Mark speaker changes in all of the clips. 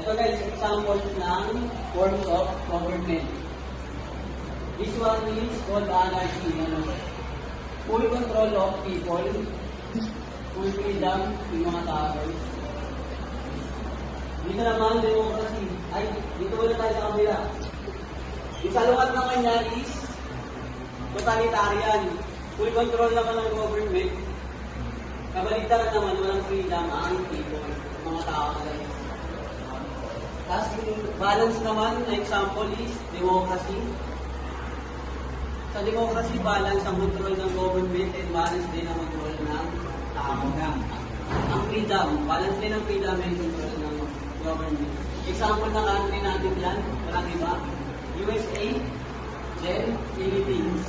Speaker 1: Ito guys, example ng forms of government. This one is called anarchy. Full control of people, full freedom yung mga tao. Dito naman, democracy. Ay, dito ulit tayo sa kabila. Yung sa lukat ng kanya is totalitarian. Full control naman ng government. Kabaligtaran naman, walang freedom ang people, mga tao guys. Tapos yung balance naman, na example is democracy. Sa democracy, balance ang control ng government and balance din ang control ng tao. Ang freedom, balance din ang freedom and control ng government. Example na country natin yan, walang iba. USA, then Philippines.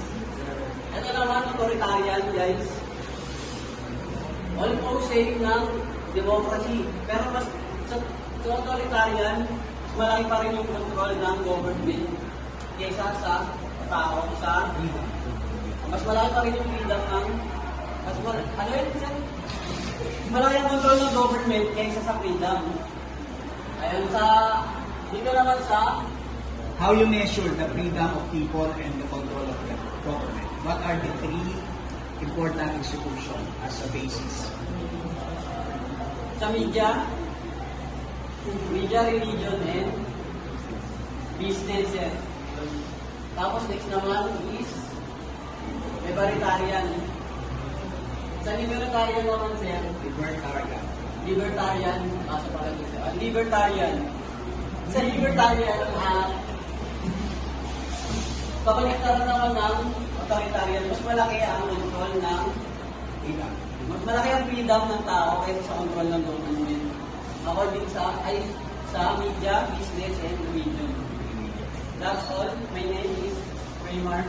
Speaker 1: Ito naman, authoritarian guys. Almost same ng democracy. Pero mas sa authoritarian, malaki pa rin yung control ng government kaysa sa tao, mas malaki pa rin yung freedom ng malaki ang control ng government kaysa sa freedom. Ayun dito naman sa
Speaker 2: how you measure the freedom of people and the control of the government. What are the three important institutions as a basis?
Speaker 1: Sa media, religion, and business. Tapos next naman is libertarian. Sa libertarian naman sir, libertarian, sa libertarian, kabaligtaran naman ng authoritarian, mas malaki ang control ng freedom. Mas malaki ang freedom ng tao kaysa sa control ng government. According sa media, business, and religion. That's all. My name is Raymar.